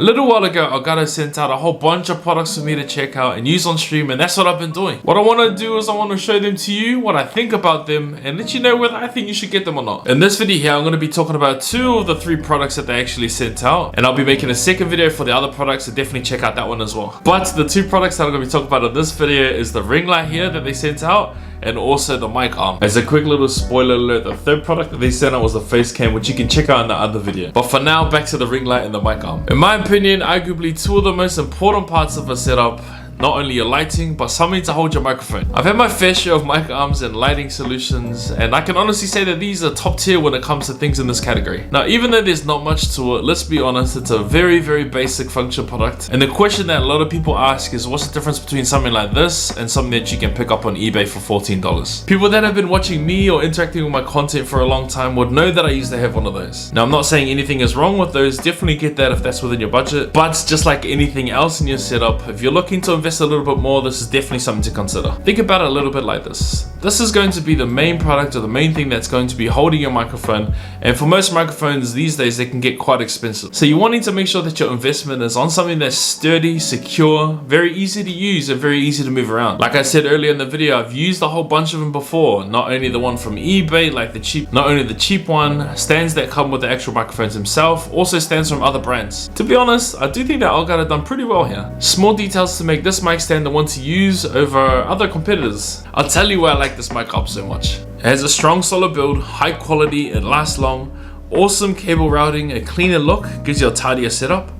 A little while ago, Elgato sent out a whole bunch of products for me to check out and use on stream, and that's what I've been doing. What I want to do is I want to show them to you, what I think about them, and let you know whether I think you should get them or not. In this video here, I'm going to be talking about 2 of the 3 products that they actually sent out, and I'll be making a second video for the other products, so definitely check out that one as well. But the 2 products that I'm going to be talking about in this video is the ring light here that they sent out, and also the mic arm. As a quick little spoiler alert, the 3rd product that they sent out was the face cam, which you can check out in the other video. But for now, back to the ring light and the mic arm. In my opinion, arguably 2 of the most important parts of a setup. Not only your lighting, but something to hold your microphone. I've had my fair share of mic arms and lighting solutions, and I can honestly say that these are top tier when it comes to things in this category. Now, even though there's not much to it, let's be honest, it's a very, very basic function product. And the question that a lot of people ask is, what's the difference between something like this and something that you can pick up on eBay for $14? People that have been watching me or interacting with my content for a long time would know that I used to have one of those. Now, I'm not saying anything is wrong with those, definitely get that if that's within your budget. But just like anything else in your setup, if you're looking to invest a little bit more, this is definitely something to consider. Think about it a little bit like this. This is going to be the main product or the main thing that's going to be holding your microphone, and for most microphones these days they can get quite expensive. So you're wanting to make sure that your investment is on something that's sturdy, secure, very easy to use and very easy to move around. Like I said earlier in the video, I've used a whole bunch of them before. Not only the one from eBay, like the cheap one, stands that come with the actual microphones themselves, also stands from other brands. To be honest, I do think that Elgato done pretty well here. Small details to make this mic stand the one to use over other competitors. I'll tell you why I like this mic up so much. It has a strong solid build, high quality, it lasts long, awesome cable routing, a cleaner look, gives you a tidier setup,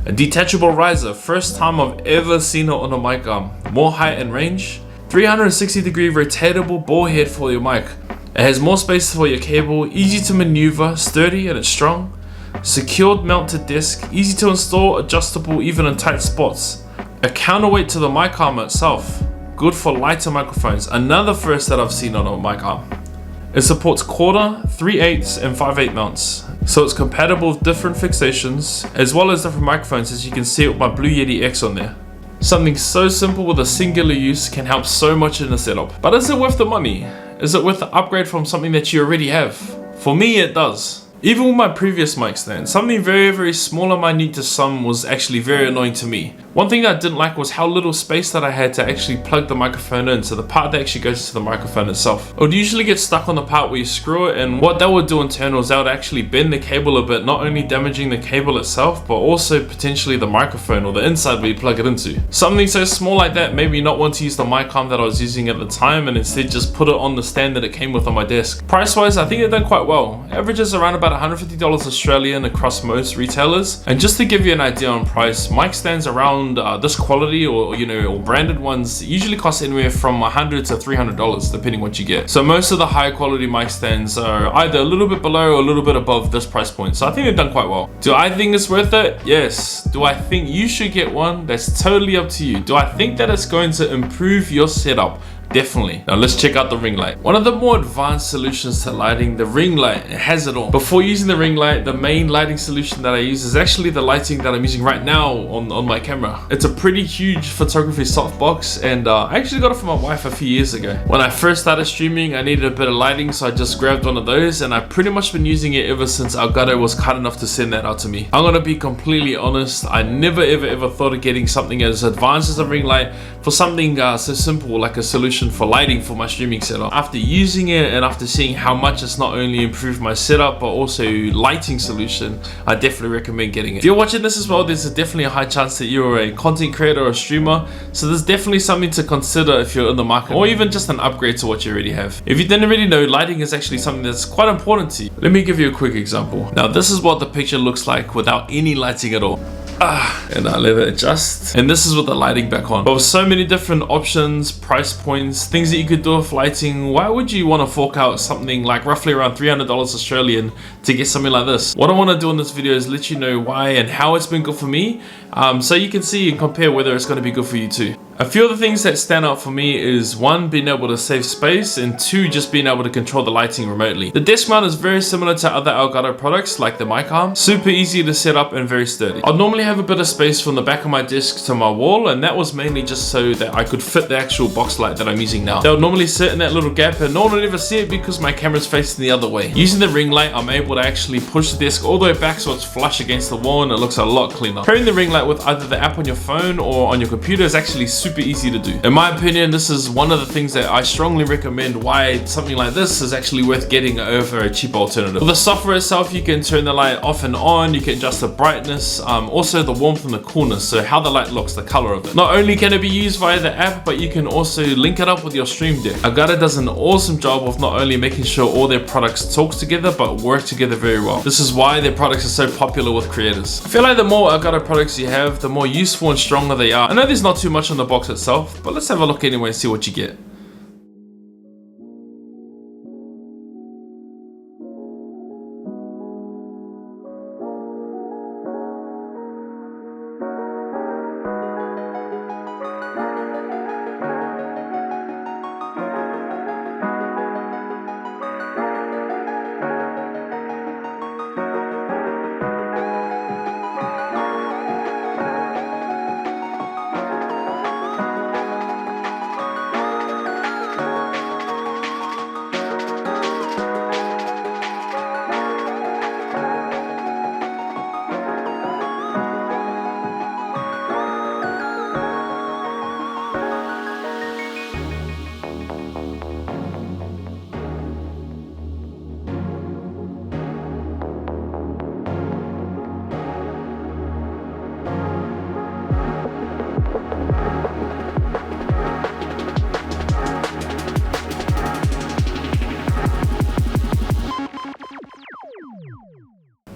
a detachable riser, first time I've ever seen it on a mic arm, more height and range, 360-degree rotatable ball head for your mic. It has more space for your cable, easy to maneuver, sturdy and it's strong, secured mounted disc, easy to install, adjustable even in tight spots. A counterweight to the mic arm itself, good for lighter microphones, another first that I've seen on a mic arm. It supports 1/4, 3/8 and 5/8 mounts, so it's compatible with different fixations as well as different microphones, as you can see with my Blue Yeti X on there. Something so simple with a singular use can help so much in a setup. But is it worth the money? Is it worth the upgrade from something that you already have? For me it does. Even with my previous mic stand, something very, very small and minute to some was actually very annoying to me. One thing that I didn't like was how little space that I had to actually plug the microphone in, so the part that actually goes to the microphone itself. It would usually get stuck on the part where you screw it, and what that would do in turn was that would actually bend the cable a bit, not only damaging the cable itself, but also potentially the microphone or the inside where you plug it into. Something so small like that made me not want to use the mic arm that I was using at the time, and instead just put it on the stand that it came with on my desk. Price wise, I think it done quite well. Averages around about $150 Australian across most retailers. And just to give you an idea on price, mic stands around this quality or branded ones usually cost anywhere from $100 to $300 depending what you get. So most of the high quality mic stands are either a little bit below or a little bit above this price point. So I think they've done quite well. Do I think it's worth it? Yes. Do I think you should get one? That's totally up to you. Do I think that it's going to improve your setup? Definitely. Now let's check out the ring light. One of the more advanced solutions to lighting, the ring light, it has it all. Before using the ring light, the main lighting solution that I use is actually the lighting that I'm using right now on my camera. It's a pretty huge photography softbox, and I actually got it from my wife a few years ago. When I first started streaming, I needed a bit of lighting, so I just grabbed one of those, and I've pretty much been using it ever since Elgato was kind enough to send that out to me. I'm gonna be completely honest, I never ever thought of getting something as advanced as a ring light for something so simple like a solution for lighting for my streaming setup. After using it and after seeing how much it's not only improved my setup but also lighting solution, I definitely recommend getting it. If you're watching this as well, there's definitely a high chance that you're a content creator or a streamer, so there's definitely something to consider if you're in the market, or even just an upgrade to what you already have. If you didn't already know, lighting is actually something that's quite important to you. Let me give you a quick example. Now this is what the picture looks like without any lighting at all. And I let it adjust, and this is with the lighting back on. But with so many different options, price points, things that you could do with lighting, why would you want to fork out something like roughly around $300 Australian to get something like this? What I want to do in this video is let you know why and how it's been good for me, so you can see and compare whether it's going to be good for you too. A few of the things that stand out for me is 1, being able to save space, and 2, just being able to control the lighting remotely. The desk mount is very similar to other Elgato products like the mic arm, super easy to set up and very sturdy. I'd normally have a bit of space from the back of my desk to my wall, and that was mainly just so that I could fit the actual box light that I'm using now. They would normally sit in that little gap and no one would ever see it because my camera's facing the other way. Using the ring light, I'm able to actually push the desk all the way back so it's flush against the wall and it looks a lot cleaner. Pairing the ring light with either the app on your phone or on your computer is actually super easy to do. In my opinion, this is one of the things that I strongly recommend why something like this is actually worth getting over a cheap alternative. With the software itself, you can turn the light off and on, you can adjust the brightness, also the warmth and the coolness, so how the light looks, the color of it. Not only can it be used via the app, but you can also link it up with your Stream Deck. Elgato does an awesome job of not only making sure all their products talk together, but work together very well. This is why their products are so popular with creators. I feel like the more Elgato products you have, the more useful and stronger they are. I know there's not too much on the box itself, but let's have a look anyway and see what you get.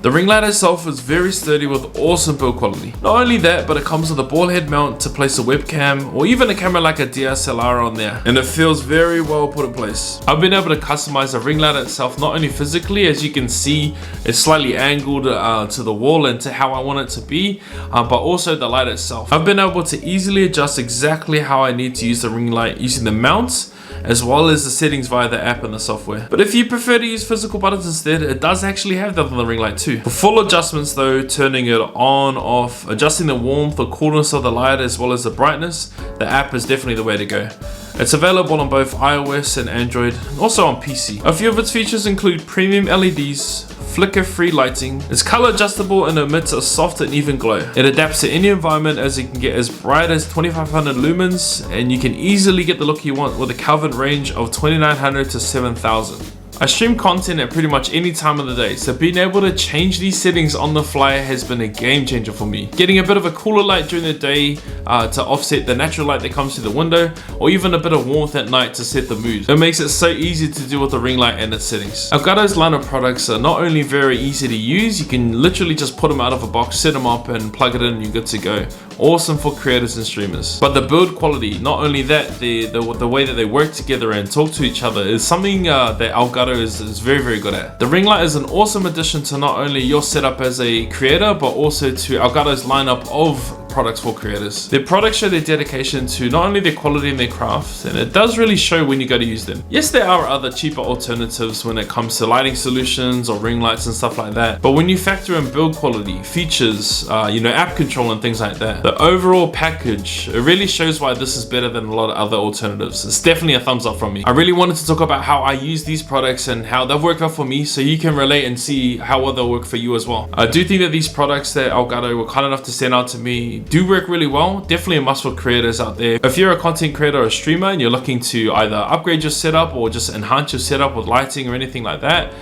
The ring light itself is very sturdy with awesome build quality. Not only that, but it comes with a ball head mount to place a webcam or even a camera like a DSLR on there, and it feels very well put in place. I've been able to customize the ring light itself, not only physically, as you can see it's slightly angled to the wall and to how I want it to be, but also the light itself. I've been able to easily adjust exactly how I need to use the ring light using the mounts as well as the settings via the app and the software. But if you prefer to use physical buttons instead, it does actually have that on the ring light too. For full adjustments though, turning it on, off, adjusting the warmth or coolness of the light as well as the brightness, the app is definitely the way to go. It's available on both iOS and Android, and also on PC. A few of its features include premium LEDs, flicker-free lighting, it's color adjustable and emits a soft and even glow. It adapts to any environment as it can get as bright as 2500 lumens, and you can easily get the look you want with a covered range of 2900 to 7000. I stream content at pretty much any time of the day, so being able to change these settings on the fly has been a game changer for me. Getting a bit of a cooler light during the day to offset the natural light that comes through the window, or even a bit of warmth at night to set the mood. It makes it so easy to do with the ring light and its settings. Elgato's line of products are not only very easy to use, you can literally just put them out of a box, set them up and plug it in and you're good to go. Awesome for creators and streamers. But the build quality, not only that, the way that they work together and talk to each other is something that Elgato is very, very good at. The ring light is an awesome addition to not only your setup as a creator, but also to Elgato's lineup of products for creators. Their products show their dedication to not only their quality and their craft, and it does really show when you go to use them. Yes, there are other cheaper alternatives when it comes to lighting solutions or ring lights and stuff like that, but when you factor in build quality, features, app control and things like that, the overall package, it really shows why this is better than a lot of other alternatives. It's definitely a thumbs up from me. I really wanted to talk about how I use these products and how they've worked out for me, so you can relate and see how well they'll work for you as well. I do think that these products that Elgato were kind enough to send out to me do work really well. Definitely a must for creators out there. If you're a content creator or a streamer and you're looking to either upgrade your setup or just enhance your setup with lighting or anything like that,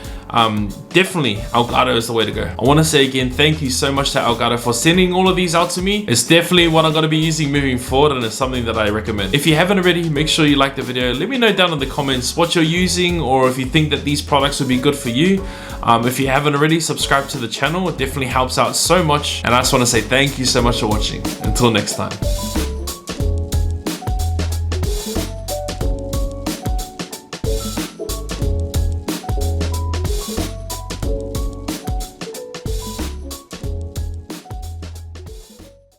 definitely Elgato is the way to go. I want to say again, thank you so much to Elgato for sending all of these out to me. It's definitely what I'm going to be using moving forward, and it's something that I recommend. If you haven't already, make sure you like the video. Let me know down in the comments what you're using, or if you think that these products would be good for you. If you haven't already, subscribe to the channel. It definitely helps out so much, and I just want to say thank you so much for watching. Until next time.